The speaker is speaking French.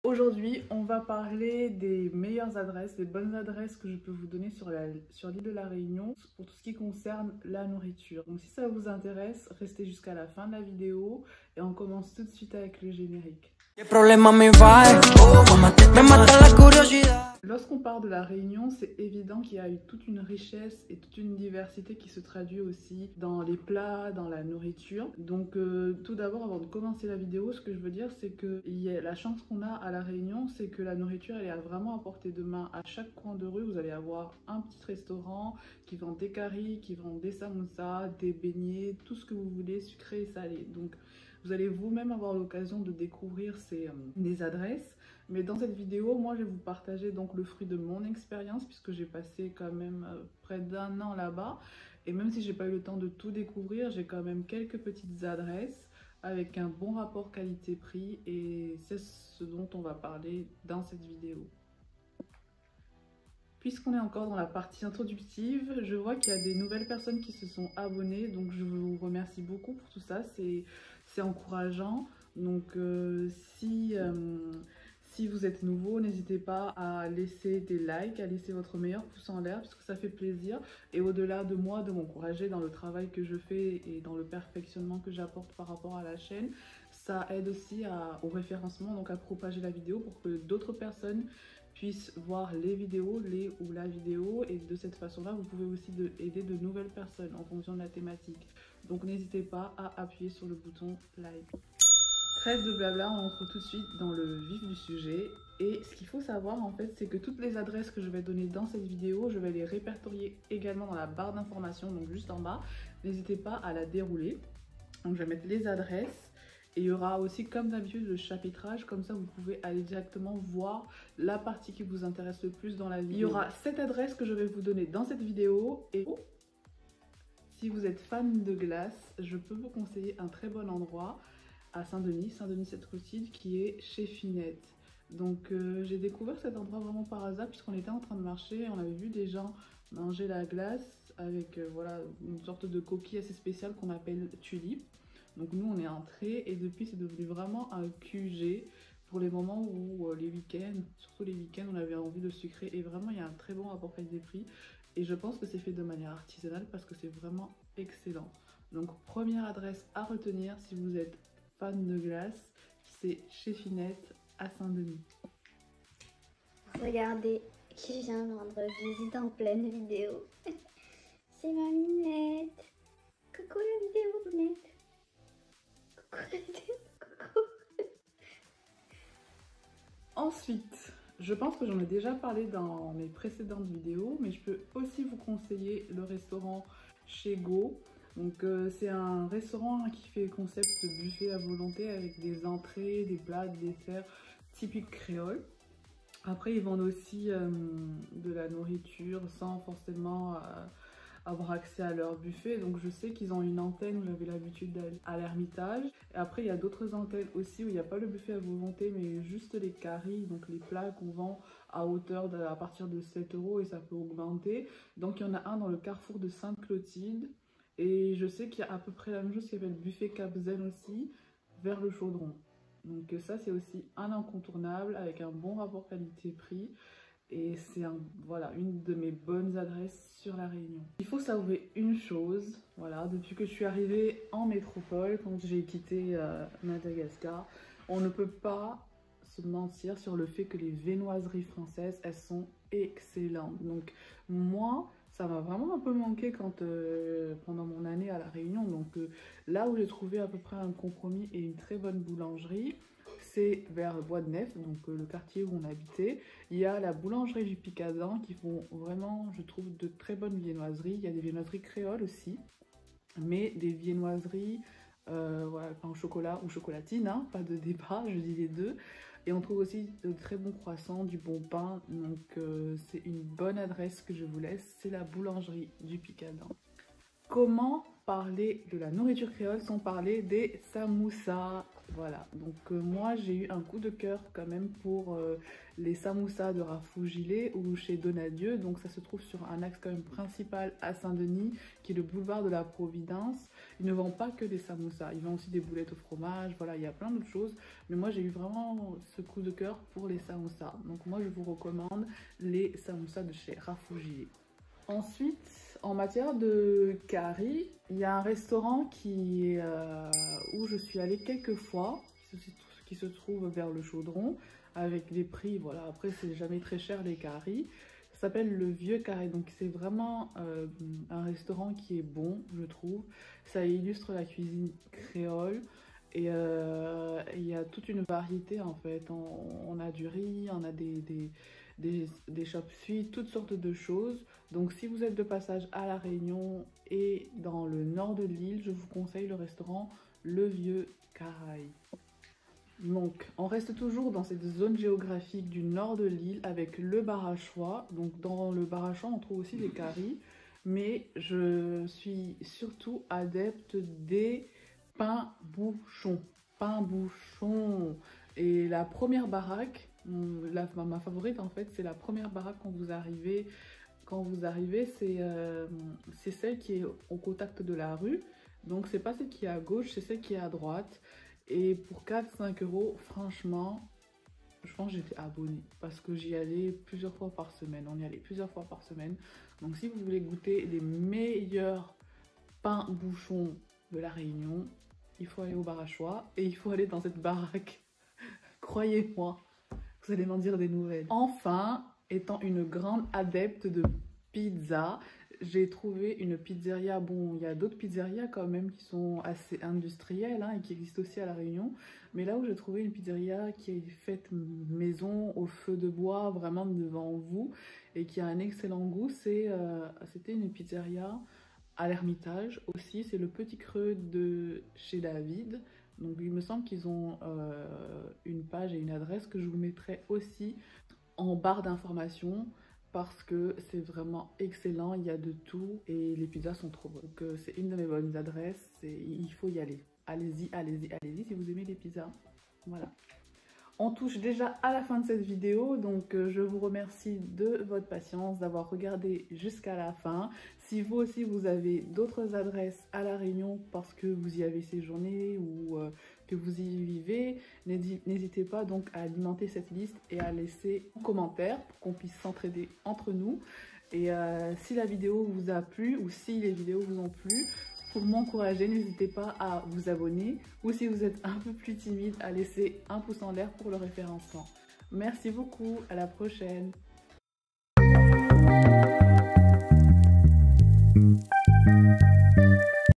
Aujourd'hui, on va parler des meilleures adresses, des bonnes adresses que je peux vous donner sur l'île de la Réunion pour tout ce qui concerne la nourriture. Donc si ça vous intéresse, restez jusqu'à la fin de la vidéo et on commence tout de suite avec le générique. Lorsqu'on parle de la Réunion, c'est évident qu'il y a eu toute une richesse et toute une diversité qui se traduit aussi dans les plats, dans la nourriture. Donc tout d'abord, avant de commencer la vidéo, ce que je veux dire, c'est que la chance qu'on a à la Réunion, c'est que la nourriture, elle est vraiment à portée de main. À chaque coin de rue, vous allez avoir un petit restaurant qui vend des caries, qui vend des samoussas, des beignets, tout ce que vous voulez, sucré et salé. Donc vous allez vous-même avoir l'occasion de découvrir des adresses. Mais dans cette vidéo, moi je vais vous partager donc le fruit de mon expérience puisque j'ai passé quand même près d'1 an là-bas. Et même si j'ai pas eu le temps de tout découvrir, j'ai quand même quelques petites adresses avec un bon rapport qualité-prix et c'est ce dont on va parler dans cette vidéo. Puisqu'on est encore dans la partie introductive, je vois qu'il y a des nouvelles personnes qui se sont abonnées, donc je vous remercie beaucoup pour tout ça, c'est encourageant. Donc si vous êtes nouveau, n'hésitez pas à laisser des likes, à laisser votre meilleur pouce en l'air parce que ça fait plaisir. Et au-delà de moi, de m'encourager dans le travail que je fais et dans le perfectionnement que j'apporte par rapport à la chaîne, ça aide aussi au référencement, donc à propager la vidéo pour que d'autres personnes puissent voir les vidéos, la vidéo, et de cette façon-là, vous pouvez aussi aider de nouvelles personnes en fonction de la thématique. Donc n'hésitez pas à appuyer sur le bouton like. Trêve de blabla, on entre tout de suite dans le vif du sujet. Et ce qu'il faut savoir en fait, c'est que toutes les adresses que je vais donner dans cette vidéo, je vais les répertorier également dans la barre d'informations, donc juste en bas. N'hésitez pas à la dérouler. Donc je vais mettre les adresses. Et il y aura aussi, comme d'habitude, le chapitrage. Comme ça, vous pouvez aller directement voir la partie qui vous intéresse le plus dans la vidéo. Il y aura 7 adresses que je vais vous donner dans cette vidéo. Et si vous êtes fan de glace, je peux vous conseiller un très bon endroit à Saint-Denis, Saint-Denis-cette-Clotilde, qui est chez Finette. Donc j'ai découvert cet endroit vraiment par hasard puisqu'on était en train de marcher et on avait vu des gens manger la glace avec voilà, une sorte de coquille assez spéciale qu'on appelle tulipe. Donc nous on est entrés et depuis c'est devenu vraiment un QG pour les moments où les week-ends, surtout les week-ends, on avait envie de sucrer et vraiment il y a un très bon rapport qualité-prix et je pense que c'est fait de manière artisanale parce que c'est vraiment excellent. Donc première adresse à retenir si vous êtes fan de glace, c'est chez Finette à Saint-Denis. Regardez qui vient me rendre visite en pleine vidéo. C'est ma Minette. Coucou la vidéo, Minette. Ensuite, je pense que j'en ai déjà parlé dans mes précédentes vidéos, mais je peux aussi vous conseiller le restaurant Chez Go. Donc c'est un restaurant qui fait concept buffet à volonté avec des entrées, des plats, des desserts typiques créoles. Après ils vendent aussi de la nourriture sans forcément avoir accès à leur buffet. Donc je sais qu'ils ont une antenne où j'avais l'habitude d'aller à l'Ermitage. Et après il y a d'autres antennes aussi où il n'y a pas le buffet à volonté mais juste les caries, donc les plats qu'on vend à hauteur à partir de 7 € et ça peut augmenter. Donc il y en a un dans le carrefour de Sainte-Clotilde. Et je sais qu'il y a à peu près la même chose qui s'appelle buffet Cap-Zen aussi, vers le Chaudron. Donc ça c'est aussi un incontournable avec un bon rapport qualité-prix. Et c'est voilà, une de mes bonnes adresses sur la Réunion. Il faut s'avouer une chose, voilà, depuis que je suis arrivée en métropole, quand j'ai quitté Madagascar, on ne peut pas se mentir sur le fait que les viennoiseries françaises, elles sont excellentes. Donc moi, ça m'a vraiment un peu manqué quand, pendant mon année à La Réunion. Donc là où j'ai trouvé à peu près un compromis et une très bonne boulangerie, c'est vers Bois de Nef, donc le quartier où on habitait. Il y a la boulangerie du Picadin qui font vraiment, je trouve, de très bonnes viennoiseries. Il y a des viennoiseries créoles aussi, mais des viennoiseries voilà, pain au chocolat ou chocolatine, hein, pas de débat, je dis les deux. Et on trouve aussi de très bons croissants, du bon pain, donc c'est une bonne adresse que je vous laisse, c'est la boulangerie du Picadin. Comment parler de la nourriture créole sans parler des samoussas? Voilà, donc moi j'ai eu un coup de cœur quand même pour les samoussas de Rafou Gilet ou chez Donadieu. Donc ça se trouve sur un axe quand même principal à Saint-Denis qui est le boulevard de la Providence. il ne vend pas que des samoussas, il vend aussi des boulettes au fromage, voilà, il y a plein d'autres choses. Mais moi, j'ai eu vraiment ce coup de cœur pour les samoussas. Donc moi, je vous recommande les samoussas de chez Rafoujier. Ensuite, en matière de curry, il y a un restaurant où je suis allée quelques fois, qui se trouve vers le Chaudron, avec des prix, voilà, après c'est jamais très cher les currys. Ça s'appelle le Vieux Carré, donc c'est vraiment un restaurant qui est bon, je trouve. Ça illustre la cuisine créole et il y a toute une variété en fait. On a du riz, on a des chop-suey, toutes sortes de choses. Donc si vous êtes de passage à La Réunion et dans le nord de l'île, je vous conseille le restaurant Le Vieux Carré. Donc, on reste toujours dans cette zone géographique du nord de l'île avec le Barachois. Donc, dans le Barachois, on trouve aussi des currys, mais je suis surtout adepte des pains bouchons. Pains bouchons. Et la première baraque, ma favorite en fait, c'est la première baraque quand vous arrivez. Quand vous arrivez, c'est celle qui est au contact de la rue. Donc, c'est pas celle qui est à gauche, c'est celle qui est à droite. Et pour 4-5 euros, franchement, je pense que j'étais abonnée parce que j'y allais plusieurs fois par semaine. On y allait plusieurs fois par semaine. Donc si vous voulez goûter les meilleurs pains bouchons de La Réunion, il faut aller au Barachois et il faut aller dans cette baraque. Croyez-moi, vous allez m'en dire des nouvelles. Enfin, étant une grande adepte de pizza, j'ai trouvé une pizzeria. Bon, il y a d'autres pizzerias quand même qui sont assez industrielles et qui existent aussi à La Réunion. Mais là où j'ai trouvé une pizzeria qui est faite maison, au feu de bois, vraiment devant vous, et qui a un excellent goût, c'était une pizzeria à l'Ermitage aussi. C'est le Petit Creux de chez David. Donc il me semble qu'ils ont une page et une adresse que je vous mettrai aussi en barre d'informations. Parce que c'est vraiment excellent, il y a de tout et les pizzas sont trop bonnes. Donc c'est une de mes bonnes adresses et il faut y aller. Allez-y, allez-y, allez-y si vous aimez les pizzas. Voilà. On touche déjà à la fin de cette vidéo, donc je vous remercie de votre patience, d'avoir regardé jusqu'à la fin. Si vous aussi vous avez d'autres adresses à La Réunion parce que vous y avez séjourné ou que vous y vivez, n'hésitez pas donc à alimenter cette liste et à laisser un commentaire pour qu'on puisse s'entraider entre nous. Et si la vidéo vous a plu ou si les vidéos vous ont plu, pour m'encourager, n'hésitez pas à vous abonner ou si vous êtes un peu plus timide, à laisser un pouce en l'air pour le référencement. Merci beaucoup, à la prochaine.